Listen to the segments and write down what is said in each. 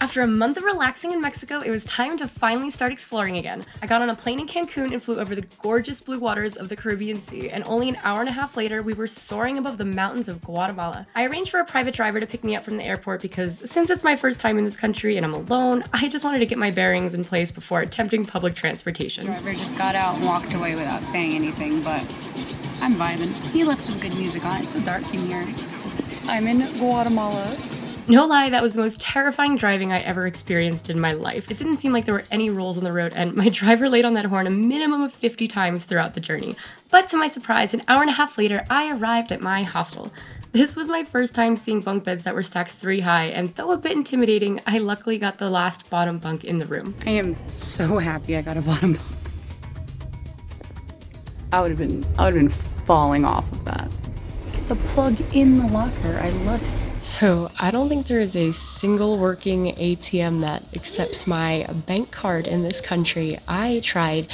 After a month of relaxing in Mexico, it was time to finally start exploring again. I got on a plane in Cancun and flew over the gorgeous blue waters of the Caribbean Sea, and only an hour and a half later, we were soaring above the mountains of Guatemala. I arranged for a private driver to pick me up from the airport because since it's my first time in this country and I'm alone, I just wanted to get my bearings in place before attempting public transportation. The driver just got out and walked away without saying anything, but I'm vibing. He left some good music on. It's so dark in here. I'm in Guatemala. No lie, that was the most terrifying driving I ever experienced in my life. It didn't seem like there were any rules on the road, and my driver laid on that horn a minimum of 50 times throughout the journey. But to my surprise, an hour and a half later, I arrived at my hostel. This was my first time seeing bunk beds that were stacked 3 high, and though a bit intimidating, I luckily got the last bottom bunk in the room. I am so happy I got a bottom bunk. I would have been falling off of that. There's a plug in the locker. I love it. So I don't think there is a single working ATM that accepts my bank card in this country. I tried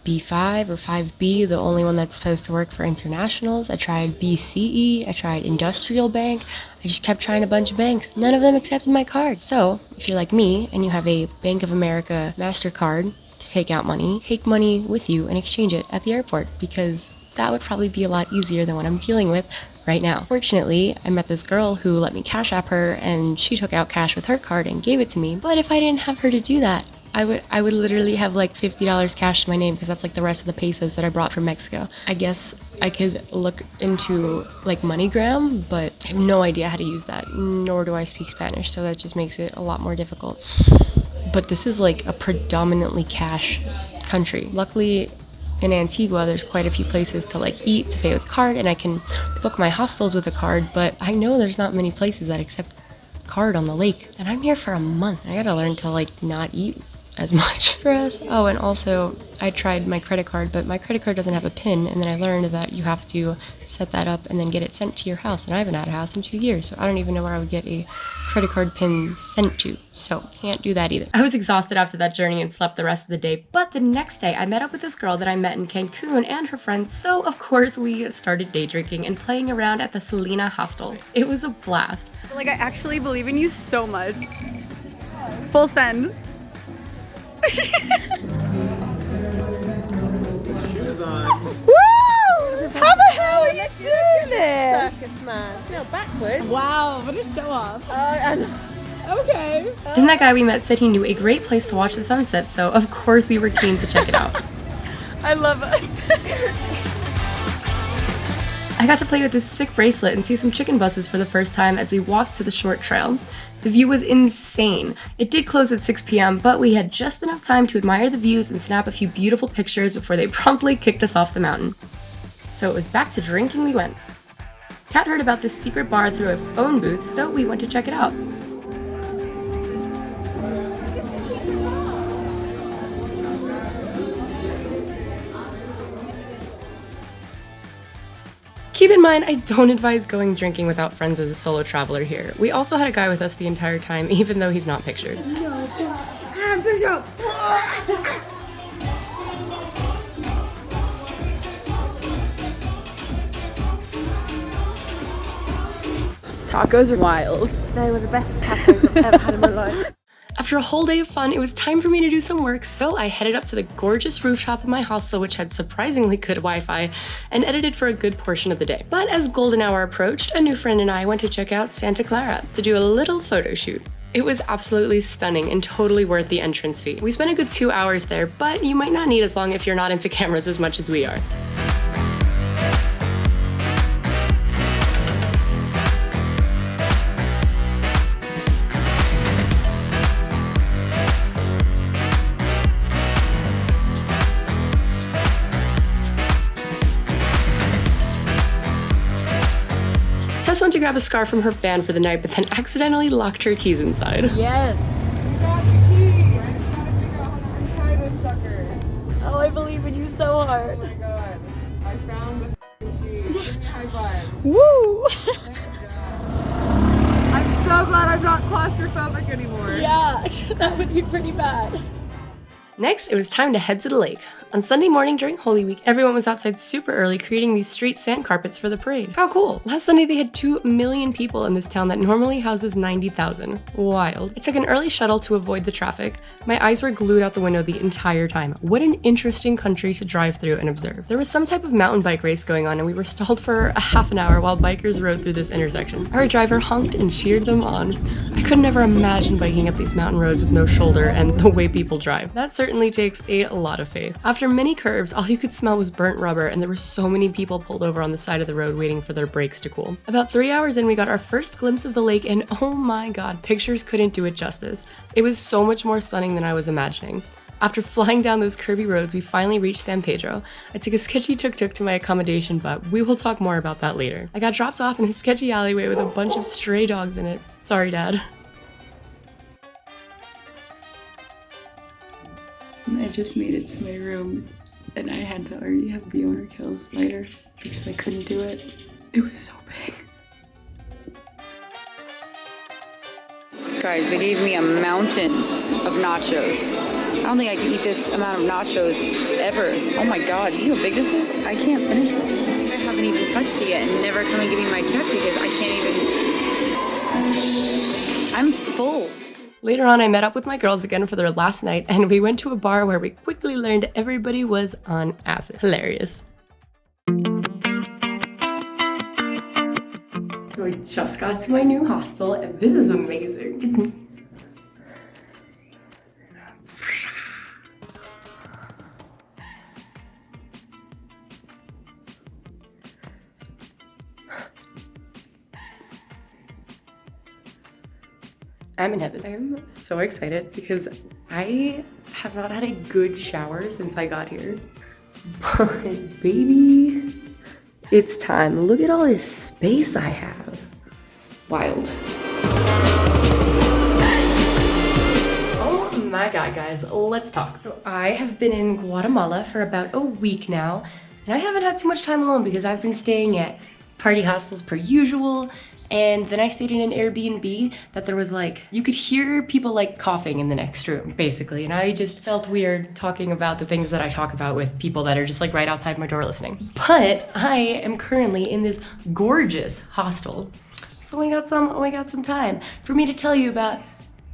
B5 or 5B, the only one that's supposed to work for internationals. I tried BCE, I tried Industrial Bank. I just kept trying a bunch of banks. None of them accepted my card. So if you're like me and you have a Bank of America MasterCard to take out money, take money with you and exchange it at the airport, because that would probably be a lot easier than what I'm dealing with right now. Fortunately, I met this girl who let me Cash App her, and she took out cash with her card and gave it to me. But if I didn't have her to do that, I would literally have like $50 cash to my name, because that's like the rest of the pesos that I brought from Mexico. I guess I could look into like MoneyGram, but I have no idea how to use that, nor do I speak Spanish, so that just makes it a lot more difficult. But this is like a predominantly cash country. Luckily, in Antigua, there's quite a few places to like eat, to pay with card, and I can book my hostels with a card, but I know there's not many places that accept card on the lake. And I'm here for a month. I gotta learn to like not eat as much for us. Oh, and also I tried my credit card, but my credit card doesn't have a PIN, and then I learned that you have to set that up and then get it sent to your house, and I haven't had a house in 2 years, so I don't even know where I would get a credit card PIN sent to, so can't do that either. I was exhausted after that journey and slept the rest of the day, but the next day I met up with this girl that I met in Cancun and her friends, so of course we started day drinking and playing around at the Selena hostel. It was a blast. Like, I actually believe in you so much. Full send. Shoes on. Woo! How the hell are you doing this? Circus man. No, backwards. Wow, what a show off. Okay. Then that guy we met said he knew a great place to watch the sunset, so of course we were keen to check it out. I love us. I got to play with this sick bracelet and see some chicken buses for the first time as we walked to the short trail. The view was insane. It did close at 6 p.m., but we had just enough time to admire the views and snap a few beautiful pictures before they promptly kicked us off the mountain. So it was back to drinking we went. Kat heard about this secret bar through a phone booth, so we went to check it out. Keep in mind, I don't advise going drinking without friends as a solo traveler here. We also had a guy with us the entire time, even though he's not pictured. Tacos are wild. They were the best tacos I've ever had in my life. After a whole day of fun, it was time for me to do some work, so I headed up to the gorgeous rooftop of my hostel, which had surprisingly good Wi-Fi, and edited for a good portion of the day. But as golden hour approached, a new friend and I went to check out Santa Clara to do a little photo shoot. It was absolutely stunning and totally worth the entrance fee. We spent a good 2 hours there, but you might not need as long if you're not into cameras as much as we are. Tess went to grab a scarf from her fan for the night, but then accidentally locked her keys inside. Yes. You got the key. I just gotta figure out how to try this sucker. Oh, I believe in you so hard. Oh my god. I found the key. High five. Woo! Thank God. I'm so glad I'm not claustrophobic anymore. Yeah, that would be pretty bad. Next, it was time to head to the lake. On Sunday morning during Holy Week, everyone was outside super early creating these street sand carpets for the parade. How cool! Last Sunday they had 2 million people in this town that normally houses 90,000. Wild. I took an early shuttle to avoid the traffic. My eyes were glued out the window the entire time. What an interesting country to drive through and observe. There was some type of mountain bike race going on and we were stalled for a half an hour while bikers rode through this intersection. Our driver honked and cheered them on. I could never imagine biking up these mountain roads with no shoulder and the way people drive. That certainly takes a lot of faith. After many curves, all you could smell was burnt rubber and there were so many people pulled over on the side of the road waiting for their brakes to cool. About 3 hours in, we got our first glimpse of the lake and oh my god, pictures couldn't do it justice. It was so much more stunning than I was imagining. After flying down those curvy roads, we finally reached San Pedro. I took a sketchy tuk-tuk to my accommodation, but we will talk more about that later. I got dropped off in a sketchy alleyway with a bunch of stray dogs in it. Sorry, Dad. I just made it to my room and I had to already have the owner kill the spider because I couldn't do it. It was so big. Guys, they gave me a mountain of nachos. I don't think I can eat this amount of nachos ever. Oh my god, you see how big this is? I can't finish this. I haven't even touched it yet and never come and give me my check because I can't even... I'm full. Later on, I met up with my girls again for their last night, and we went to a bar where we quickly learned everybody was on acid. Hilarious. So I just got to my new hostel, and this is amazing. I'm in heaven. I'm so excited because I have not had a good shower since I got here. But baby, it's time. Look at all this space I have. Wild. Oh my god, guys, let's talk. So I have been in Guatemala for about a week now, and I haven't had too much time alone because I've been staying at party hostels per usual. And then I stayed in an Airbnb that there was like, you could hear people like coughing in the next room, basically. And I just felt weird talking about the things that I talk about with people that are just like right outside my door listening. But I am currently in this gorgeous hostel. So we got some time for me to tell you about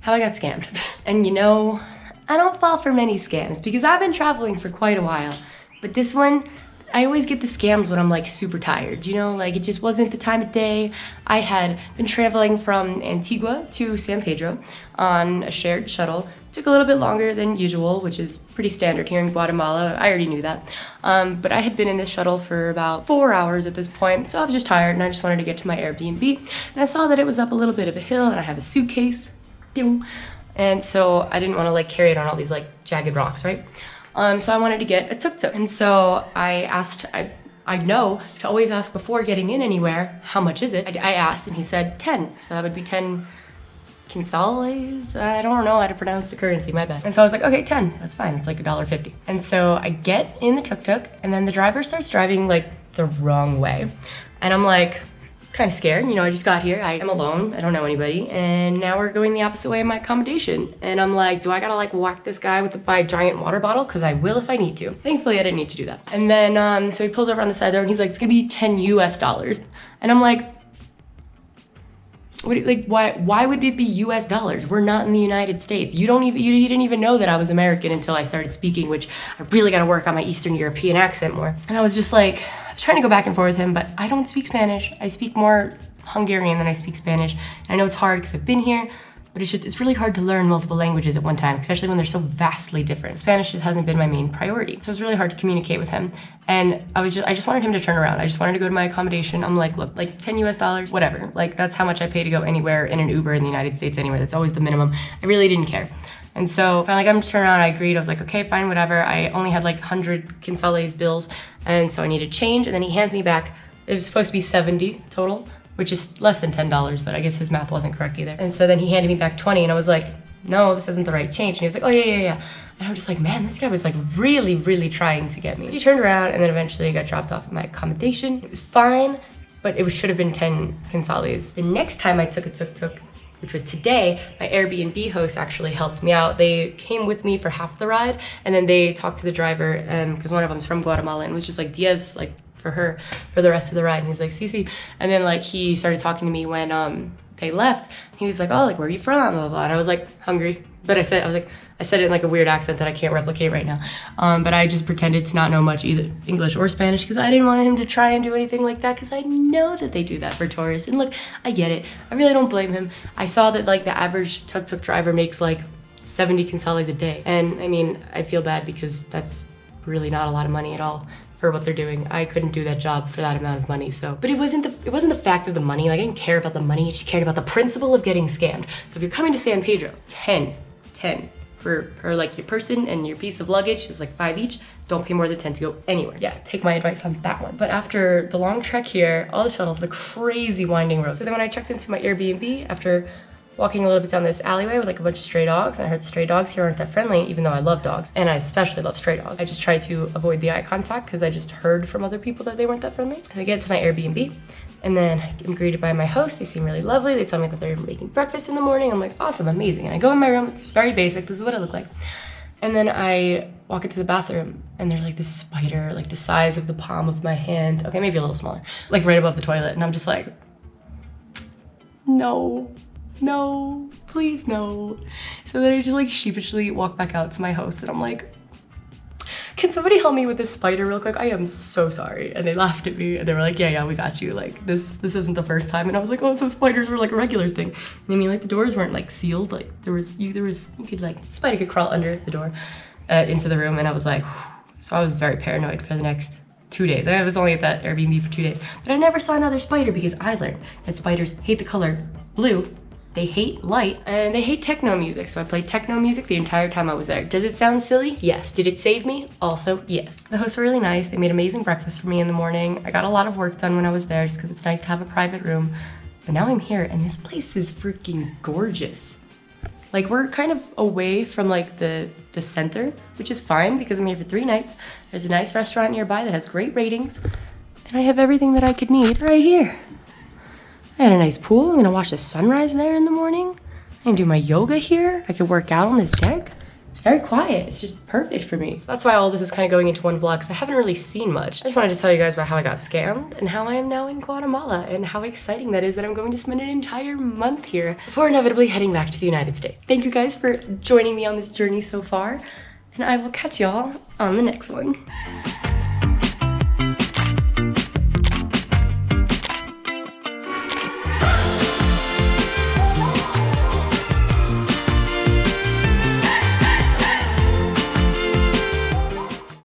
how I got scammed. And you know, I don't fall for many scams because I've been traveling for quite a while. But this one, I always get the scams when I'm like super tired, you know, like it just wasn't the time of day. I had been traveling from Antigua to San Pedro on a shared shuttle. It took a little bit longer than usual, which is pretty standard here in Guatemala. I already knew that. But I had been in this shuttle for about 4 hours at this point, so I was just tired and I just wanted to get to my Airbnb. And I saw that it was up a little bit of a hill and I have a suitcase. And so I didn't want to like carry it on all these like jagged rocks, right? So I wanted to get a tuk-tuk. And so I asked, I know to always ask before getting in anywhere, how much is it? I asked and he said 10. So that would be 10 quinzales. I don't know how to pronounce the currency, my bad. And so I was like, okay, 10, that's fine. It's like $1.50. And so I get in the tuk-tuk and then the driver starts driving like the wrong way. And I'm like, kind of scared, you know, I just got here, I am alone, I don't know anybody, and now we're going the opposite way of my accommodation. And I'm like, do I gotta like whack this guy with my giant water bottle? Because I will if I need to. Thankfully, I didn't need to do that. And then, so he pulls over on the side there and he's like, it's gonna be 10 US dollars. And I'm like, what, like, why would it be US dollars? We're not in the United States. You didn't even know that I was American until I started speaking, which I really gotta work on my Eastern European accent more. And I was just like, I was trying to go back and forth with him, but I don't speak Spanish. I speak more Hungarian than I speak Spanish. And I know it's hard because I've been here, but it's really hard to learn multiple languages at one time, especially when they're so vastly different. Spanish just hasn't been my main priority. So it's really hard to communicate with him. And I just wanted him to turn around. I just wanted to go to my accommodation. I'm like, look, like 10 US dollars, whatever. Like that's how much I pay to go anywhere in an Uber in the United States anyway. That's always the minimum. I really didn't care. And so finally got him to turn around, I agreed. I was like, okay, fine, whatever. I only had like 100 quinzales bills. And so I needed change. And then he hands me back, it was supposed to be 70 total, which is less than $10, but I guess his math wasn't correct either. And so then he handed me back 20 and I was like, no, this isn't the right change. And he was like, oh yeah. And I'm just like, man, this guy was like really, really trying to get me. He turned around and then eventually I got dropped off at my accommodation. It was fine, but it should have been 10 quinzales. The next time I took a tuk-tuk, which was today, my Airbnb host actually helped me out. They came with me for half the ride, and then they talked to the driver, because one of them's from Guatemala, and was just like, Diaz, like, for her, for the rest of the ride. And he's like, Cece. And then, like, he started talking to me when they left. He was like, oh, like, where are you from? Blah, blah, blah. And I was like, hungry. But I said it in like a weird accent that I can't replicate right now. But I just pretended to not know much either English or Spanish because I didn't want him to try and do anything like that because I know that they do that for tourists. And look, I get it. I really don't blame him. I saw that like the average tuk-tuk driver makes like 70 quinzales a day. And I mean, I feel bad because that's really not a lot of money at all for what they're doing. I couldn't do that job for that amount of money. So, but it wasn't the fact of the money. Like, I didn't care about the money. I just cared about the principle of getting scammed. So if you're coming to San Pedro, 10 for like your person and your piece of luggage is like 5 each. Don't pay more than 10 to go anywhere. Yeah, take my advice on that one. But after the long trek here, all the shuttles, the crazy winding road. So then when I checked into my Airbnb, after walking a little bit down this alleyway with like a bunch of stray dogs, and I heard the stray dogs here aren't that friendly, even though I love dogs, and I especially love stray dogs. I just tried to avoid the eye contact because I just heard from other people that they weren't that friendly. So I get to my Airbnb, and then I'm greeted by my host. They seem really lovely. They tell me that they're making breakfast in the morning. I'm like, awesome, amazing. And I go in my room. It's very basic. This is what it looked like. And then I walk into the bathroom, and there's like this spider, like the size of the palm of my hand. Okay, maybe a little smaller, like right above the toilet. And I'm just like, no, please no. So then I just like sheepishly walk back out to my host, and I'm like, can somebody help me with this spider real quick? I am so sorry. And they laughed at me, and they were like, yeah, we got you. Like, this isn't the first time. And I was like, oh, so spiders were like a regular thing. And I mean, like, the doors weren't like sealed. Like, you could like, spider could crawl under the door into the room. And I was like, whew. So I was very paranoid for the next 2 days. I was only at that Airbnb for 2 days, but I never saw another spider because I learned that spiders hate the color blue. They hate light, and they hate techno music. So I played techno music the entire time I was there. Does it sound silly? Yes. Did it save me? Also, yes. The hosts were really nice. They made amazing breakfast for me in the morning. I got a lot of work done when I was there just because it's nice to have a private room. But now I'm here, and this place is freaking gorgeous. Like, we're kind of away from like the center, which is fine because I'm here for 3 nights. There's a nice restaurant nearby that has great ratings, and I have everything that I could need right here. I had a nice pool. I'm gonna watch the sunrise there in the morning. I can do my yoga here. I can work out on this deck. It's very quiet. It's just perfect for me. So that's why all this is kind of going into one vlog, because I haven't really seen much. I just wanted to tell you guys about how I got scammed and how I am now in Guatemala and how exciting that is that I'm going to spend an entire month here before inevitably heading back to the United States. Thank you guys for joining me on this journey so far, and I will catch y'all on the next one.